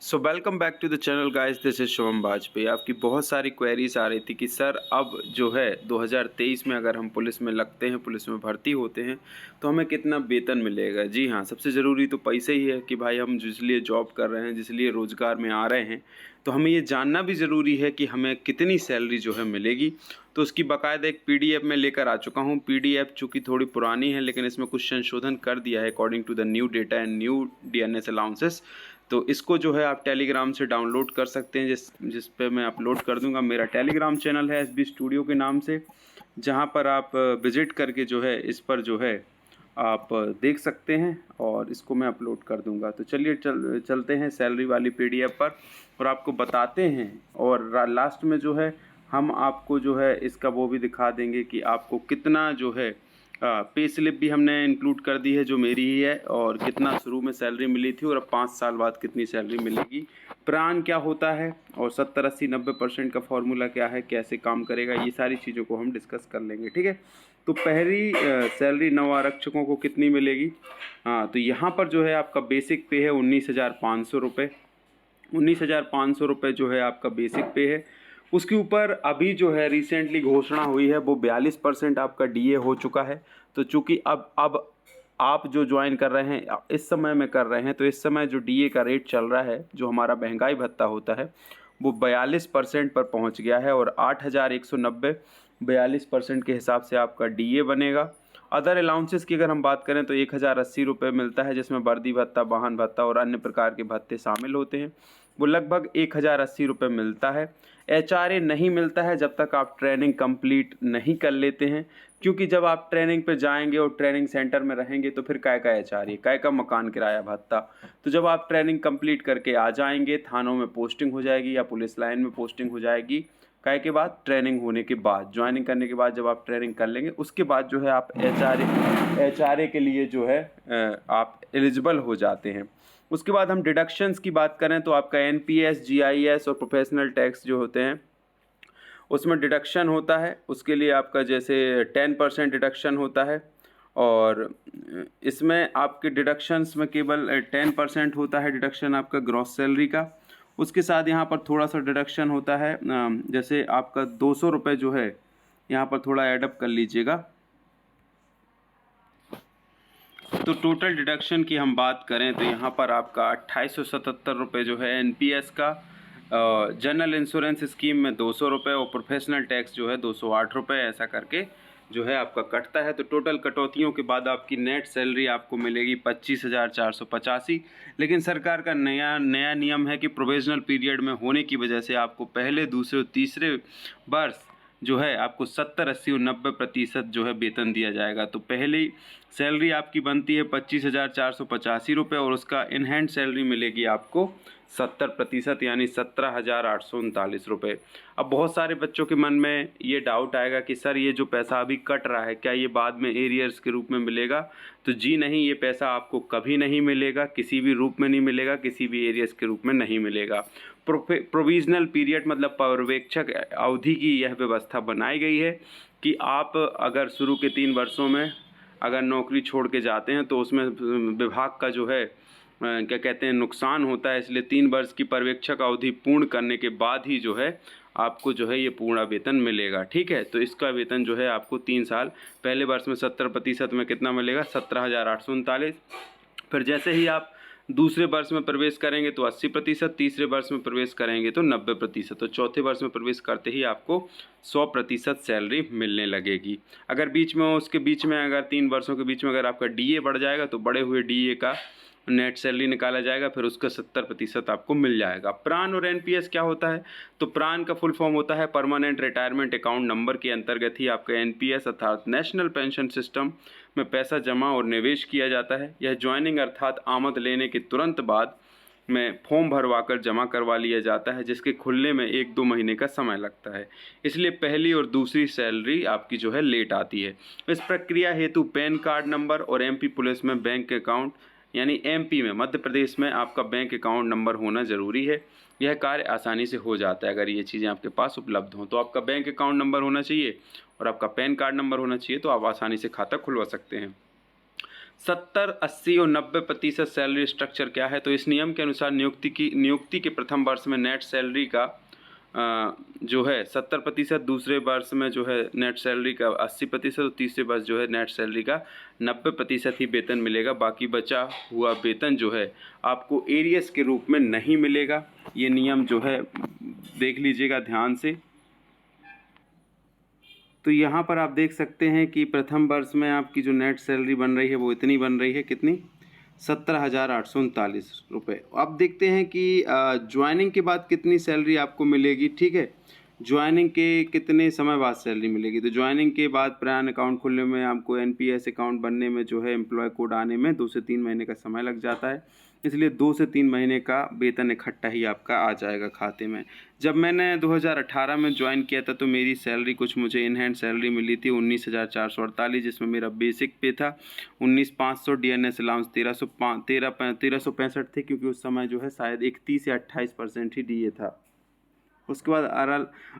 So welcome back to the channel guys, this is Shubham Bajpai. आपकी बहुत सारी क्वेरीज आ रही थी कि सर अब जो है 2023 में अगर हम पुलिस में लगते हैं, पुलिस में भर्ती होते हैं तो हमें कितना वेतन मिलेगा। जी हाँ, सबसे ज़रूरी तो पैसे ही है कि भाई हम जिस लिए जॉब कर रहे हैं, जिस लिए रोज़गार में आ रहे हैं, तो हमें ये जानना भी ज़रूरी है कि हमें कितनी सैलरी जो है मिलेगी। तो उसकी बाकायदा एक पीडीएफ में लेकर आ चुका हूँ। पीडीएफ चूँकि थोड़ी पुरानी है लेकिन इसमें कुछ संशोधन कर दिया है according to the new data and new DNS allowances. तो इसको जो है आप टेलीग्राम से डाउनलोड कर सकते हैं, जिस पे मैं अपलोड कर दूंगा। मेरा टेलीग्राम चैनल है एसबी स्टूडियो के नाम से, जहां पर आप विजिट करके जो है इस पर जो है आप देख सकते हैं और इसको मैं अपलोड कर दूंगा। तो चलिए चलते हैं सैलरी वाली पीडीएफ पर और आपको बताते हैं। और लास्ट में जो है हम आपको जो है इसका वो भी दिखा देंगे कि आपको कितना जो है पे स्लिप भी हमने इंक्लूड कर दी है जो मेरी ही है, और कितना शुरू में सैलरी मिली थी और अब 5 साल बाद कितनी सैलरी मिलेगी, प्रान क्या होता है और 70-80-90% का फॉर्मूला क्या है, कैसे काम करेगा, ये सारी चीज़ों को हम डिस्कस कर लेंगे। ठीक है, तो पहली सैलरी नव आरक्षकों को कितनी मिलेगी। तो यहाँ पर जो है आपका बेसिक पे है 19,500 रुपये। 19,500 रुपये जो है आपका बेसिक पे है। उसके ऊपर अभी जो है रिसेंटली घोषणा हुई है वो 42% आपका डीए हो चुका है। तो चूंकि अब आप जो ज्वाइन कर रहे हैं इस समय में कर रहे हैं, तो इस समय जो डीए का रेट चल रहा है, जो हमारा महंगाई भत्ता होता है, वो 42% पर पहुंच गया है और 8,190 42% के हिसाब से आपका डीए बनेगा। अदर अलाउंसेस की अगर हम बात करें तो 1,080 रुपये मिलता है, जिसमें वर्दी भत्ता, वाहन भत्ता और अन्य प्रकार के भत्ते शामिल होते हैं। वो लगभग 1,080 रुपये मिलता है। एचआरए नहीं मिलता है जब तक आप ट्रेनिंग कंप्लीट नहीं कर लेते हैं, क्योंकि जब आप ट्रेनिंग पे जाएंगे और ट्रेनिंग सेंटर में रहेंगे तो फिर काय का एचआरए, काय का मकान किराया भत्ता। तो जब आप ट्रेनिंग कंप्लीट करके आ जाएंगे, थानों में पोस्टिंग हो जाएगी या पुलिस लाइन में पोस्टिंग हो जाएगी, काय के बाद ट्रेनिंग होने के बाद, ज्वाइनिंग करने के बाद जब आप ट्रेनिंग कर लेंगे उसके बाद जो है आप एचआरए के लिए जो है आप एलिजिबल हो जाते हैं। उसके बाद हम डिडक्शंस की बात करें तो आपका एनपीएस, जीआईएस और प्रोफेशनल टैक्स जो होते हैं उसमें डिडक्शन होता है। उसके लिए आपका जैसे 10% डिडक्शन होता है, और इसमें आपके डिडक्शंस में केवल 10% होता है डिडक्शन आपका ग्रॉस सैलरी का। उसके साथ यहाँ पर थोड़ा सा डिडक्शन होता है, जैसे आपका 200 रुपये जो है यहाँ पर थोड़ा एडअप कर लीजिएगा। तो टोटल डिडक्शन की हम बात करें तो यहाँ पर आपका 2877 रुपये जो है एनपीएस का, जनरल इंश्योरेंस स्कीम में 200 रुपये और प्रोफेशनल टैक्स जो है 208 रुपये, ऐसा करके जो है आपका कटता है। तो टोटल कटौतियों के बाद आपकी नेट सैलरी आपको मिलेगी 25,485। लेकिन सरकार का नया नियम है कि प्रोविजनल पीरियड में होने की वजह से आपको पहले, दूसरे और तीसरे वर्ष जो है आपको 70, 80 और 90% जो है वेतन दिया जाएगा। तो पहली सैलरी आपकी बनती है 25,485 रुपये और उसका इन हैंड सैलरी मिलेगी आपको 70% यानी 17,839 रुपये। अब बहुत सारे बच्चों के मन में ये डाउट आएगा कि सर ये जो पैसा अभी कट रहा है क्या ये बाद में एरियर्स के रूप में मिलेगा। तो जी नहीं, ये पैसा आपको कभी नहीं मिलेगा, किसी भी रूप में नहीं मिलेगा, किसी भी एरियर्स के रूप में नहीं मिलेगा। प्रोविजनल पीरियड मतलब पर्यवेक्षक अवधि की यह व्यवस्था बनाई गई है कि आप अगर शुरू के 3 वर्षों में अगर नौकरी छोड़ के जाते हैं तो उसमें विभाग का जो है क्या कहते हैं नुकसान होता है, इसलिए 3 वर्ष की पर्यवेक्षक अवधि पूर्ण करने के बाद ही जो है आपको जो है ये पूर्ण वेतन मिलेगा। ठीक है, तो इसका वेतन जो है आपको 3 साल, पहले वर्ष में 70% में कितना मिलेगा, 17,839। फिर जैसे ही आप दूसरे वर्ष में प्रवेश करेंगे तो 80%, तीसरे वर्ष में प्रवेश करेंगे तो 90%, तो चौथे वर्ष में प्रवेश करते ही आपको 100% सैलरी मिलने लगेगी। अगर बीच में उसके बीच में अगर 3 वर्षों के बीच में अगर आपका डीए बढ़ जाएगा तो बढ़े हुए डीए का नेट सैलरी निकाला जाएगा, फिर उसका 70% आपको मिल जाएगा। प्रान और एनपीएस क्या होता है, तो प्रान का फुल फॉर्म होता है परमानेंट रिटायरमेंट अकाउंट नंबर के अंतर्गत ही आपका एनपीएस अर्थात नेशनल पेंशन सिस्टम में पैसा जमा और निवेश किया जाता है। यह ज्वाइनिंग अर्थात आमद लेने के तुरंत बाद में फॉर्म भरवाकर जमा करवा लिया जाता है, जिसके खुलने में 1-2 महीने का समय लगता है। इसलिए पहली और दूसरी सैलरी आपकी जो है लेट आती है। इस प्रक्रिया हेतु पैन कार्ड नंबर और एमपी पुलिस में बैंक अकाउंट यानी एमपी में, मध्य प्रदेश में आपका बैंक अकाउंट नंबर होना ज़रूरी है। यह कार्य आसानी से हो जाता है अगर ये चीज़ें आपके पास उपलब्ध हों। तो आपका बैंक अकाउंट नंबर होना चाहिए और आपका पैन कार्ड नंबर होना चाहिए, तो आप आसानी से खाता खुलवा सकते हैं। 70, 80 और 90% सैलरी स्ट्रक्चर क्या है? तो इस नियम के अनुसार नियुक्ति के प्रथम वर्ष में नेट सैलरी का जो है 70%, दूसरे वर्ष में जो है नेट सैलरी का 80% और तीसरे वर्ष जो है नेट सैलरी का 90% ही वेतन मिलेगा। बाकी बचा हुआ वेतन जो है आपको एरियर्स के रूप में नहीं मिलेगा। ये नियम जो है देख लीजिएगा ध्यान से। तो यहाँ पर आप देख सकते हैं कि प्रथम वर्ष में आपकी जो नेट सैलरी बन रही है वो इतनी बन रही है, कितनी? 17,839 रुपये। अब देखते हैं कि ज्वाइनिंग के बाद कितनी सैलरी आपको मिलेगी। ठीक है, ज्वाइनिंग के कितने समय बाद सैलरी मिलेगी? तो ज्वाइनिंग के बाद प्रान अकाउंट खोलने में, आपको एनपीएस अकाउंट बनने में, जो है एम्प्लॉय कोड आने में 2 से 3 महीने का समय लग जाता है। इसलिए 2 से 3 महीने का वेतन इकट्ठा ही आपका आ जाएगा खाते में। जब मैंने 2018 में ज्वाइन किया था तो मेरी सैलरी कुछ मुझे इन हैंड सैलरी मिली थी 19,448, जिसमें मेरा बेसिक पे था 19,500, डीएनएस अलाउंस 1365 थे, क्योंकि उस समय जो है शायद 31 या 28% ही डीए था। उसके बाद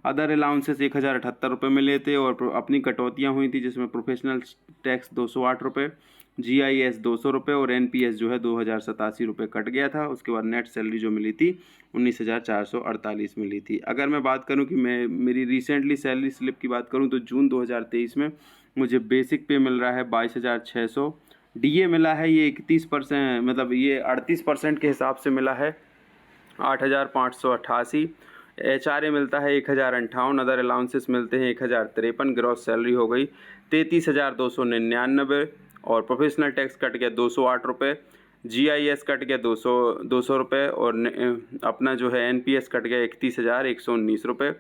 अदर अलाउंसेस 1,078 रुपये मिले थे, और अपनी कटौतियाँ हुई थी, जिसमें प्रोफेशनल टैक्स 208 रुपये, जीआईएस 200 रुपये और एनपीएस जो है 2,087 रुपये कट गया था। उसके बाद नेट सैलरी जो मिली थी 19,448 मिली थी। अगर मैं बात करूं कि मेरी रिसेंटली सैलरी स्लिप की बात करूं तो जून 2023 में मुझे बेसिक पे मिल रहा है 22,600, डीए मिला है ये 31%, मतलब ये 38% के हिसाब से मिला है 8,588, एचआरए मिलता है 1,058, अदर अलाउंसेस मिलते हैं 1,053, ग्रॉस सैलरी हो गई 33,299, और प्रोफेशनल टैक्स कट गया 208 रुपये, जीआईएस कट गया 200 रुपये, और अपना जो है एनपीएस कट गया 31,119 रुपये।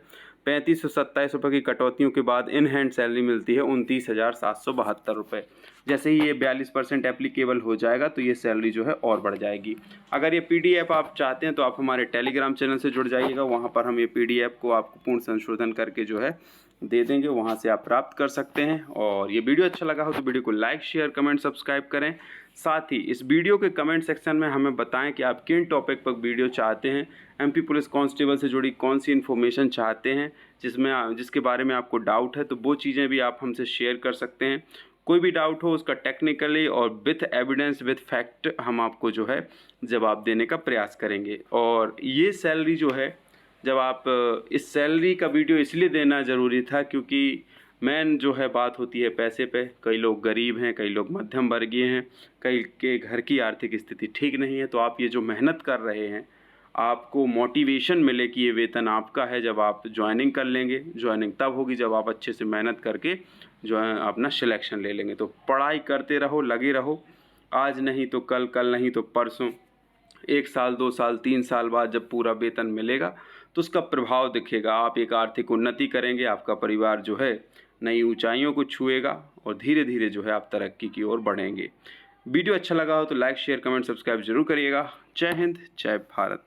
3527 रुपये की कटौतियों के बाद इन हैंड सैलरी मिलती है 29,772 रुपये। जैसे ही ये 42% एप्लीकेबल हो जाएगा तो ये सैलरी जो है और बढ़ जाएगी। अगर ये पीडीएफ आप चाहते हैं तो आप हमारे टेलीग्राम चैनल से जुड़ जाइएगा, वहाँ पर हम ये पीडीएफ को आपको पूर्ण संशोधन करके जो है दे देंगे, वहाँ से आप प्राप्त कर सकते हैं। और ये वीडियो अच्छा लगा हो तो वीडियो को लाइक, शेयर, कमेंट, सब्सक्राइब करें। साथ ही इस वीडियो के कमेंट सेक्शन में हमें बताएं कि आप किन टॉपिक पर वीडियो चाहते हैं, एमपी पुलिस कांस्टेबल से जुड़ी कौन सी इन्फॉर्मेशन चाहते हैं, जिसके बारे में आपको डाउट है, तो वो चीज़ें भी आप हमसे शेयर कर सकते हैं। कोई भी डाउट हो उसका टेक्निकली और विथ एविडेंस, विथ फैक्ट हम आपको जो है जवाब देने का प्रयास करेंगे। और ये सैलरी जो है, जब आप इस सैलरी का वीडियो इसलिए देना ज़रूरी था क्योंकि मेन जो है बात होती है पैसे पे। कई लोग गरीब हैं, कई लोग मध्यम वर्गीय हैं, कई के घर की आर्थिक स्थिति ठीक नहीं है। तो आप ये जो मेहनत कर रहे हैं, आपको मोटिवेशन मिले कि ये वेतन आपका है जब आप ज्वाइनिंग कर लेंगे। ज्वाइनिंग तब होगी जब आप अच्छे से मेहनत करके जो है अपना सिलेक्शन ले लेंगे। तो पढ़ाई करते रहो, लगे रहो, आज नहीं तो कल, कल नहीं तो परसों, 1 साल, 2 साल, 3 साल बाद जब पूरा वेतन मिलेगा तो उसका प्रभाव दिखेगा। आप एक आर्थिक उन्नति करेंगे, आपका परिवार जो है नई ऊंचाइयों को छुएगा, और धीरे धीरे जो है आप तरक्की की ओर बढ़ेंगे। वीडियो अच्छा लगा हो तो लाइक, शेयर, कमेंट, सब्सक्राइब जरूर करिएगा। जय हिंद, जय भारत।